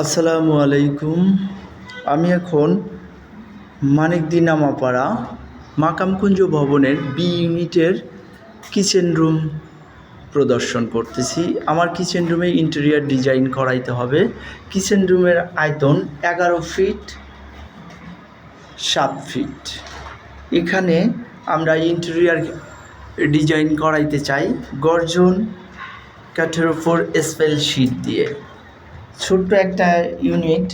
আসসালামু আলাইকুম। আমি এখন মানিকদি নামাপাড়া মাকামকুঞ্জ ভবনের বি ইউনিটের কিচেন রুম প্রদর্শন করতেছি। আমার কিচেন রুমে ইন্টেরিয়ার ডিজাইন করাইতে হবে। কিচেন রুমের আয়তন 11 ফিট 7 ফিট। এখানে আমরা ইন্টেরিয়ার ডিজাইন করাইতে চাই গর্জন কাঠের ওপর স্পেল শিট দিয়ে। ছোট্ট একটা ইউনিট,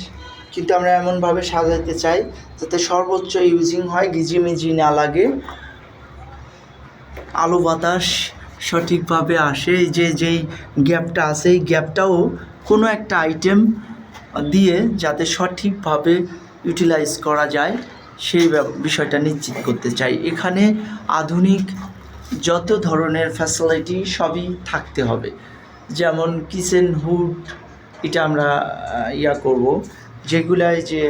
কিন্তু আমরা এমনভাবে সাজাতে চাই যাতে সর্বোচ্চ ইউজিং হয়, ঘিজিমিজি না লাগে, আলো বাতাস সঠিকভাবে আসে। যেই গ্যাপটা আছে এই গ্যাপটাও কোনো একটা আইটেম দিয়ে যাতে সঠিকভাবে ইউটিলাইজ করা যায় সেই বিষয়টা নিশ্চিত করতে চাই। এখানে আধুনিক যত ধরনের ফ্যাসিলিটি সবই থাকতে হবে, যেমন কিচেন হুড, এটা আমরা করব, যেগুলায় যে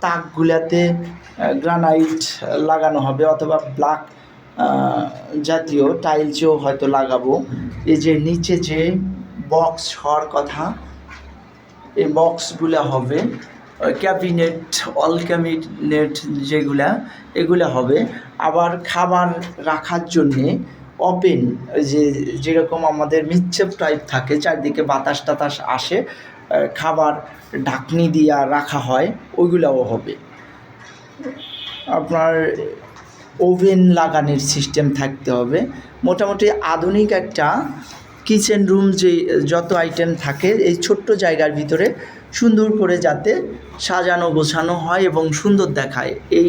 তাকগুলাতে গ্রানাইট লাগানো হবে অথবা ব্ল্যাক জাতীয় টাইলসও হয়তো লাগাবো। এই যে নিচে যে বক্স হওয়ার কথা, এই বক্সগুলো হবে ক্যাবিনেট, অল ক্যাবিনেট যেগুলা, এগুলো হবে। আবার খাবার রাখার জন্যে ওপেন, যেরকম আমাদের মিক্সচার টাইপ থাকে, চারদিকে বাতাস টাতাস আসে, খাবার ঢাকনি দিয়া রাখা হয়, ওইগুলোও হবে। আপনার ওভেন লাগানোর সিস্টেম থাকতে হবে। মোটামুটি আধুনিক একটা কিচেন রুম যে যত আইটেম থাকে এই ছোট্ট জায়গার ভিতরে সুন্দর করে যাতে সাজানো গোছানো হয় এবং সুন্দর দেখায়, এই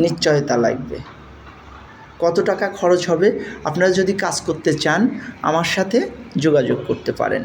নিশ্চয়তা লাগবে। কত টাকা খরচ হবে? আপনারা যদি কাজ করতে চান আমার সাথে যোগাযোগ করতে পারেন।